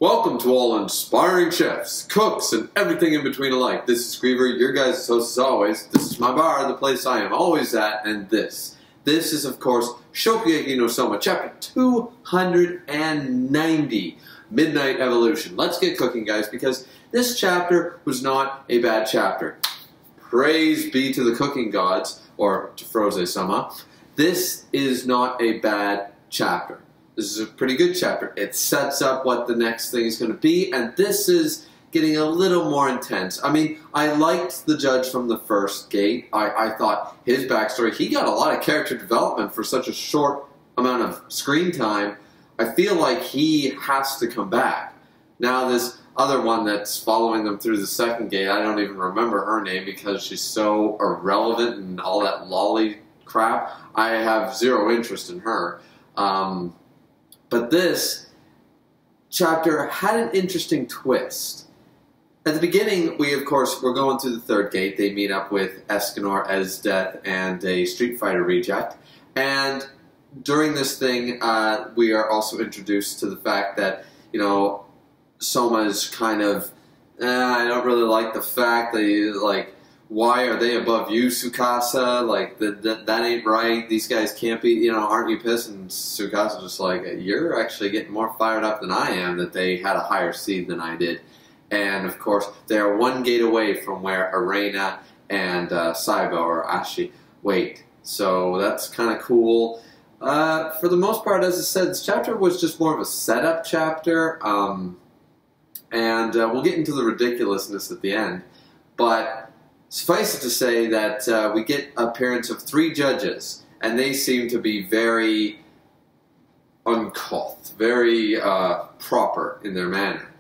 Welcome to all inspiring chefs, cooks, and everything in between alike. This is Griever, your guys' host as always. This is my bar, the place I am always at, and this is, of course, Shokugeki no Soma, chapter 290, Midnight Evolution. Let's get cooking, guys, because this chapter was not a bad chapter. Praise be to the cooking gods, or to Froze-sama. This is not a bad chapter. This is a pretty good chapter. It sets up what the next thing is going to be, and this is getting a little more intense. I mean, I liked the judge from the first gate. I thought his backstory, he got a lot of character development for such a short amount of screen time. I feel like he has to come back. Now this other one that's following them through the second gate, I don't even remember her name because she's so irrelevant and all that lolly crap. I have zero interest in her. But this chapter had an interesting twist. At the beginning, we're going through the third gate. They meet up with Escanor, Esdeath, and a Street Fighter reject. And during this thing, we are also introduced to the fact that, you know, Soma is kind of, I don't really like the fact that, why are they above you, Tsukasa? Like, that ain't right. These guys can't be, you know, aren't you pissed? And Tsukasa's just like, you're actually getting more fired up than I am that they had a higher seed than I did. And, of course, they are one gate away from where Arena and Saibo or Ashi wait. So that's kind of cool. For the most part, as I said, this chapter was just more of a setup chapter. And we'll get into the ridiculousness at the end. But suffice it to say that we get appearance of 3 judges, and they seem to be very uncouth, very proper in their manner.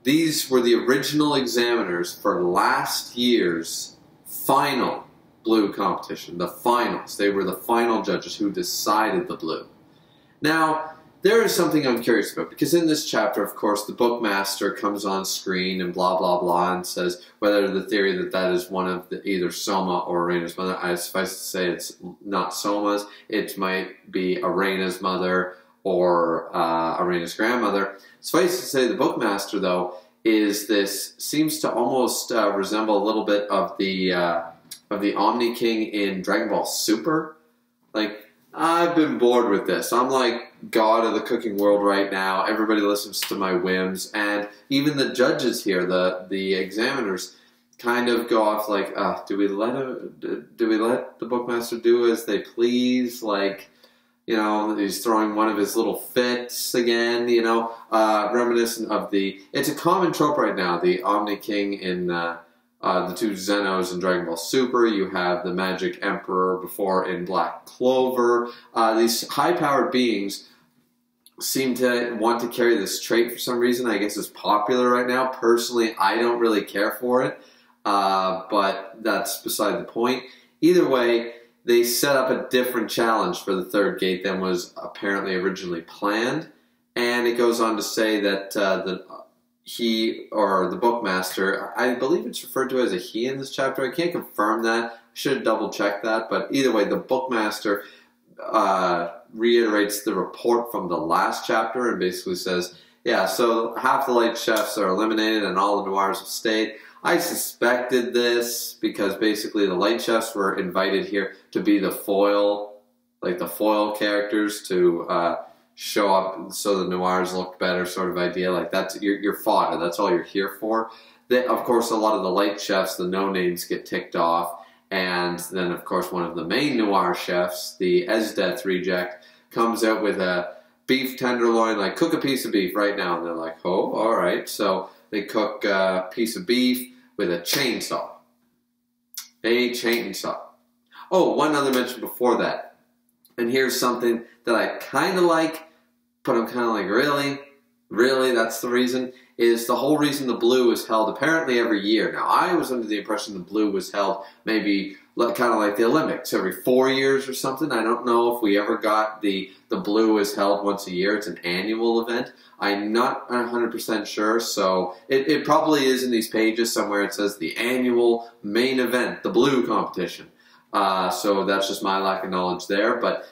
These were the original examiners for last year's final blue competition, the finals. They were the final judges who decided the blue. Now, there is something I'm curious about, because in this chapter, of course, the bookmaster comes on screen and blah, blah, blah, and says whether the theory that is one of either Soma or Arena's mother. I suffice to say it's not Soma's. It might be Arena's mother or Arena's grandmother. Suffice to say, the bookmaster, though, seems to almost resemble a little bit of the Omni King in Dragon Ball Super. Like, I've been bored with this. I'm like god of the cooking world right now. Everybody listens to my whims, and even the judges here, the examiners, kind of go off like, do we let the bookmaster do as they please? Like, you know, he's throwing one of his little fits again. You know, reminiscent of it's a common trope right now. The Omni King in the 2 Zenos in Dragon Ball Super. You have the Magic Emperor before in Black Clover. These high-powered beings seem to want to carry this trait for some reason. I guess it's popular right now. Personally, I don't really care for it, but that's beside the point. Either way, they set up a different challenge for the third gate than was apparently originally planned, and it goes on to say that he, or the bookmaster, I believe it's referred to as a he in this chapter. I can't confirm that. I should double check that. But either way, the bookmaster reiterates the report from the last chapter and basically says, yeah, so half the light chefs are eliminated and all the noirs have stayed. I suspected this because basically the light chefs were invited here to be the foil, like the foil characters to show up so the noirs look better, sort of idea. Like, that's your fodder. That's all you're here for. Then, of course, a lot of the light chefs, the no-names, get ticked off. And then, of course, one of the main noir chefs, the Esdeath reject, comes out with a beef tenderloin, like, cook a piece of beef right now. And they're like, oh, all right. So they cook a piece of beef with a chainsaw. A chainsaw. Oh, one other mention before that. And here's something that I kind of like, but I'm kind of like, really? Really? That's the reason? Is the whole reason the blue is held apparently every year. Now, I was under the impression the blue was held maybe kind of like the Olympics, every 4 years or something. I don't know if we ever got the blue is held once a year. It's an annual event. I'm not 100% sure, so it probably is in these pages somewhere. It says the annual main event, the blue competition. So that's just my lack of knowledge there, but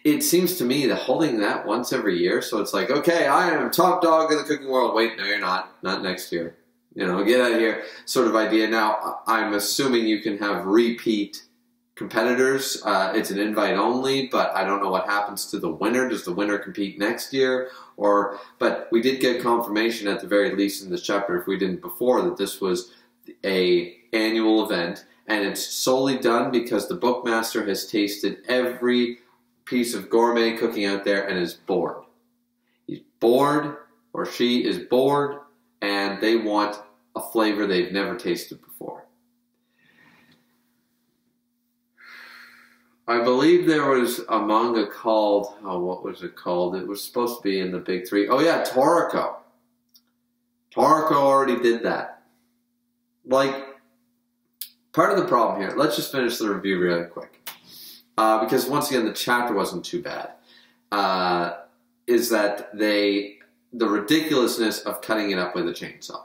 it seems to me that holding that once every year, so it's like, okay, I am top dog in the cooking world. Wait, no, you're not. Not next year. You know, get out of here sort of idea. Now, I'm assuming you can have repeat competitors. It's an invite only, but I don't know what happens to the winner. Does the winner compete next year? But we did get confirmation at the very least in this chapter, if we didn't before, that this was a annual event, and it's solely done because the bookmaster has tasted every piece of gourmet cooking out there and is bored. He's bored, or she is bored, and they want a flavor they've never tasted before. I believe there was a manga called, what was it called? It was supposed to be in the big three. Oh yeah, Toriko. Toriko already did that. Like, part of the problem here, let's just finish the review really quick. Because once again, the chapter wasn't too bad. Is that the ridiculousness of cutting it up with a chainsaw.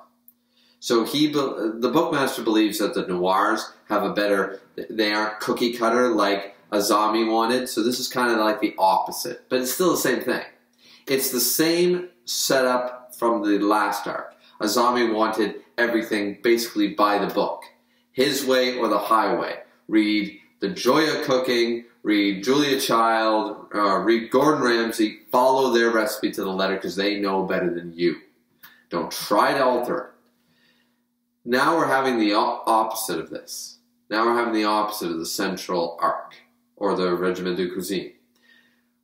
So the bookmaster believes that the noirs have a better, they aren't cookie cutter like Azami wanted, so this is kind of like the opposite, but it's still the same thing. It's the same setup from the last arc. Azami wanted everything basically by the book. His way or the highway. Read The Joy of Cooking, read Julia Child, read Gordon Ramsay, follow their recipe to the letter because they know better than you. Don't try to alter it. Now we're having the opposite of this. Now we're having the opposite of the central arc, or the Regiment de Cuisine.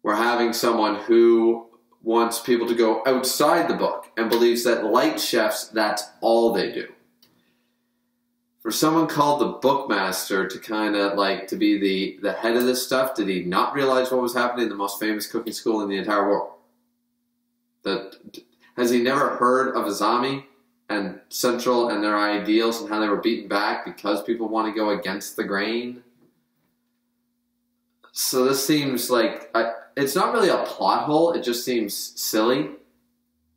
We're having someone who wants people to go outside the book and believes that light chefs, that's all they do. For someone called the bookmaster to kind of like to be the head of this stuff, did he not realize what was happening in the most famous cooking school in the entire world? Has he never heard of Azami and Central and their ideals and how they were beaten back because people want to go against the grain? So this seems like, it's not really a plot hole, it just seems silly.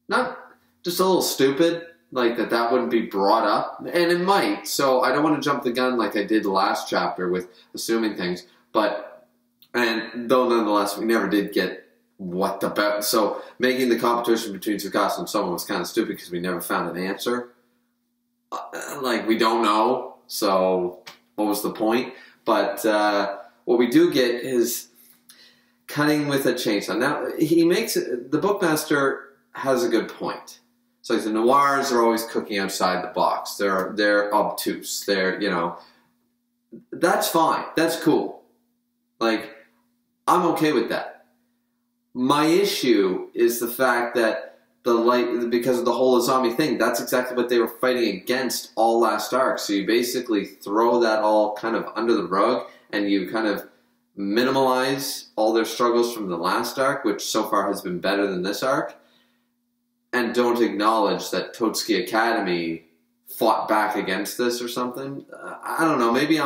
Not just a little stupid, like that wouldn't be brought up. And it might, so I don't want to jump the gun like I did the last chapter with assuming things. And though nonetheless, we never did get what the best. So making the competition between Tsukasa and Soma was kind of stupid because we never found an answer. Like, we don't know, so what was the point? But what we do get is cutting with a chainsaw. Now, the bookmaster has a good point. So like the noirs are always cooking outside the box. They're obtuse. That's fine. That's cool. Like, I'm okay with that. My issue is the fact that because of the whole Azami thing, that's exactly what they were fighting against all last arc. So you basically throw that all kind of under the rug and you kind of minimalize all their struggles from the last arc, which so far has been better than this arc, and don't acknowledge that Totsuki Academy fought back against this or something. I don't know. Maybe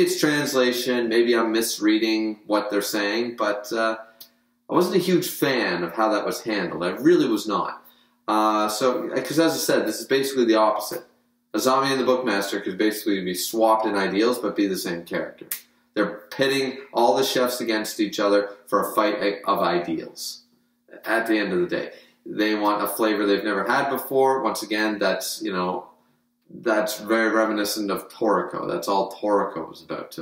it's translation. Maybe I'm misreading what they're saying, but I wasn't a huge fan of how that was handled. I really was not. Because as I said, this is basically the opposite. Azami and the bookmaster could basically be swapped in ideals, but be the same character. They're pitting all the chefs against each other for a fight of ideals. At the end of the day, they want a flavor they've never had before. Once again, that's very reminiscent of Toriko. That's all Toriko was about.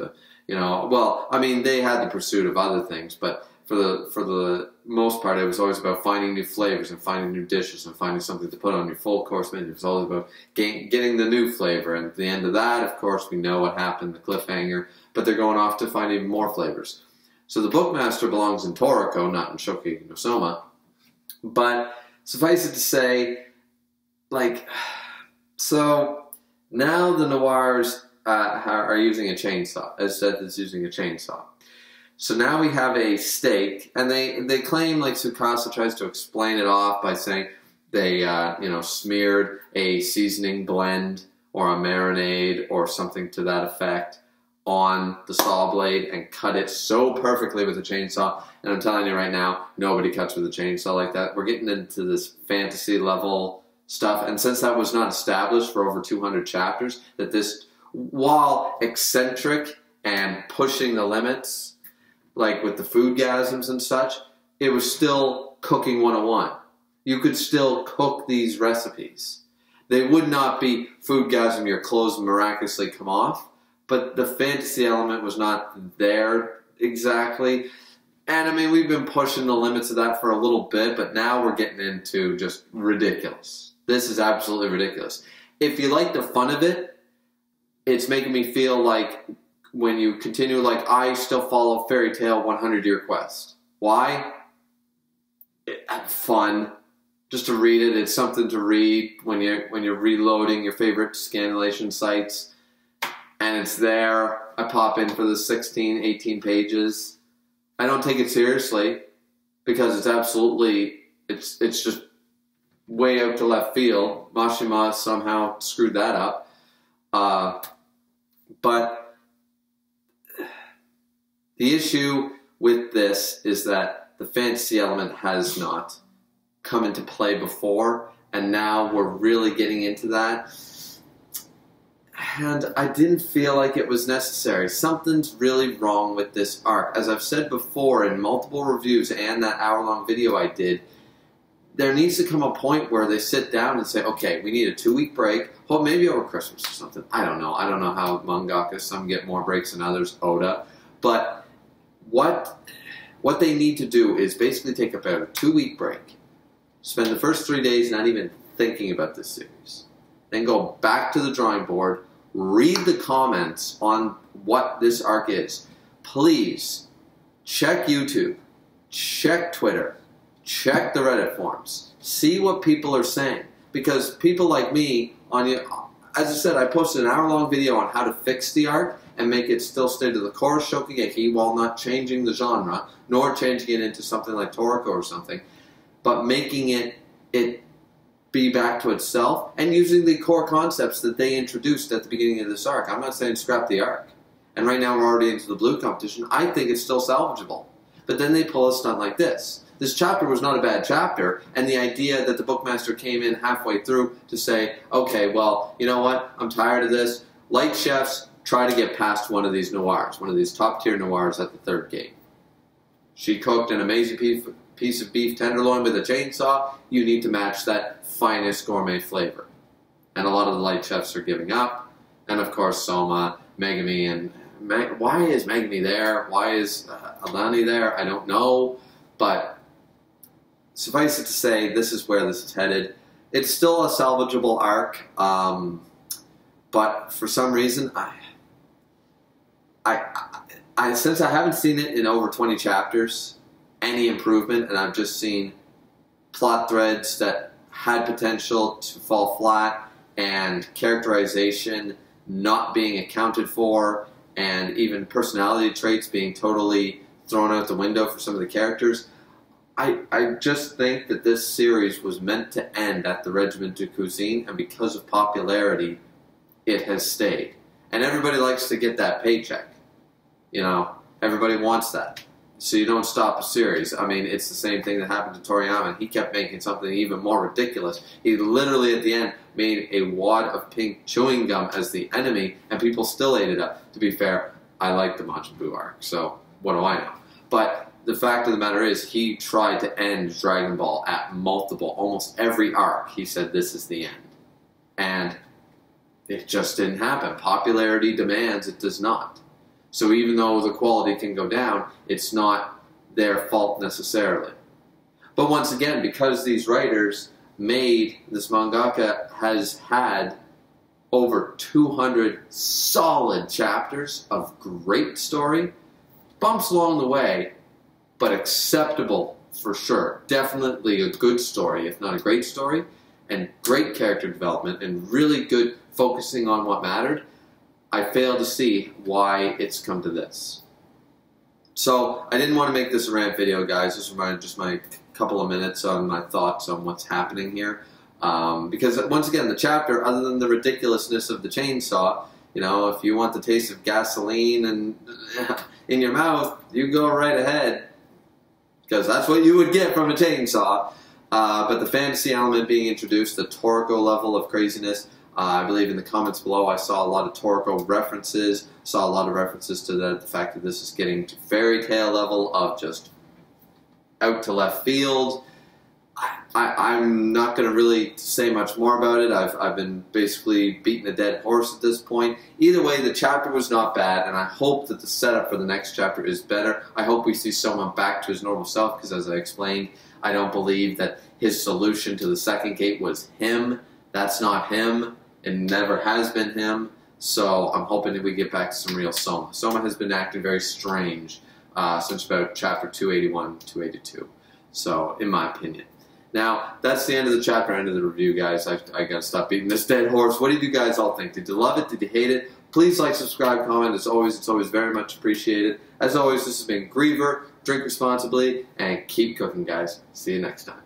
Well, I mean, they had the pursuit of other things, but for the most part, it was always about finding new flavors and finding new dishes and finding something to put on your full course menu. It was always about getting the new flavor. And at the end of that, of course, we know what happened, the cliffhanger. But they're going off to find even more flavors. So the bookmaster belongs in Toriko, not in Shokugeki no Soma. But suffice it to say, so now the noirs are using a chainsaw. As said, it's using a chainsaw. So now we have a steak, and they claim, like Tsukasa tries to explain it off by saying they smeared a seasoning blend or a marinade or something to that effect on the saw blade and cut it so perfectly with a chainsaw. And I'm telling you right now, nobody cuts with a chainsaw like that. We're getting into this fantasy level stuff. And since that was not established for over 200 chapters, that this, while eccentric and pushing the limits, like with the foodgasms and such, it was still cooking 101. You could still cook these recipes. They would not be foodgasm, your clothes miraculously come off, but the fantasy element was not there exactly. And I mean, we've been pushing the limits of that for a little bit, but now we're getting into just ridiculous. This is absolutely ridiculous. If you like the fun of it, it's making me feel like when you continue, like I still follow Fairy Tail 100-Year Quest. Why? Fun. Just to read it. It's something to read when you're reloading your favorite scanlation sites. And it's there. I pop in for the 16, 18 pages. I don't take it seriously because it's absolutely, it's just way out to left field. Mashima somehow screwed that up. But the issue with this is that the fantasy element has not come into play before, and now we're really getting into that. And I didn't feel like it was necessary. Something's really wrong with this arc. As I've said before in multiple reviews and that hour-long video I did, there needs to come a point where they sit down and say, okay, we need a 2-week break. Well, maybe over Christmas or something. I don't know. I don't know how mangaka, some get more breaks than others, Oda. But what they need to do is basically take about a 2-week break. Spend the first 3 days not even thinking about this series. Then go back to the drawing board, read the comments on what this arc is. Please, check YouTube, check Twitter, check the Reddit forums. See what people are saying. Because people like me, as I said, I posted an hour-long video on how to fix the arc and make it still stay to the core Shokugeki while not changing the genre, nor changing it into something like Toriko or something, but making it be back to itself and using the core concepts that they introduced at the beginning of this arc. I'm not saying scrap the arc. And right now we're already into the blue competition. I think it's still salvageable. But then they pull a stunt like this. This chapter was not a bad chapter, and the idea that the bookmaster came in halfway through to say, okay, well, you know what, I'm tired of this. Light chefs, try to get past one of these noirs, one of these top-tier noirs at the third gate. She cooked an amazing piece of beef tenderloin with a chainsaw. You need to match that finest gourmet flavor. And a lot of the light chefs are giving up. And of course, Soma, Megami, and why is Megami there? Why is Alani there? I don't know. But suffice it to say, this is where this is headed. It's still a salvageable arc, but for some reason, since I haven't seen it in over 20 chapters, any improvement, and I've just seen plot threads that had potential to fall flat, and characterization not being accounted for, and even personality traits being totally thrown out the window for some of the characters. I just think that this series was meant to end at the Regiment de Cuisine, and because of popularity, it has stayed. And everybody likes to get that paycheck. You know, everybody wants that. So you don't stop a series. I mean, it's the same thing that happened to Toriyama. He kept making something even more ridiculous. He literally, at the end, made a wad of pink chewing gum as the enemy, and people still ate it up. To be fair, I like the Majin Buu arc, so what do I know? But the fact of the matter is, he tried to end Dragon Ball at almost every arc. He said, this is the end. And it just didn't happen. Popularity demands it does not. So even though the quality can go down, it's not their fault necessarily. But once again, because these writers made, this mangaka has had over 200 solid chapters of great story, bumps along the way, but acceptable for sure. Definitely a good story, if not a great story, and great character development, and really good focusing on what mattered. I fail to see why it's come to this. So, I didn't want to make this a rant video, guys. This was just my couple of minutes on my thoughts on what's happening here. Because, once again, the chapter, other than the ridiculousness of the chainsaw, you know, if you want the taste of gasoline and in your mouth, you go right ahead. Because that's what you would get from a chainsaw. But the fantasy element being introduced, the Toriko level of craziness, I believe in the comments below I saw a lot of Toriko references, saw a lot of references to the fact that this is getting to fairy tale level of just out to left field. I'm not going to really say much more about it. I've been basically beating a dead horse at this point. Either way, the chapter was not bad, and I hope that the setup for the next chapter is better. I hope we see Soma back to his normal self, because as I explained, I don't believe that his solution to the second gate was him. That's not him. It never has been him. So I'm hoping that we get back to some real Soma. Soma has been acting very strange since about chapter 281, 282. So, in my opinion. Now, that's the end of the chapter, end of the review, guys. I gotta stop beating this dead horse. What did you guys all think? Did you love it? Did you hate it? Please like, subscribe, comment. As always, it's always very much appreciated. As always, this has been Griever. Drink responsibly and keep cooking, guys. See you next time.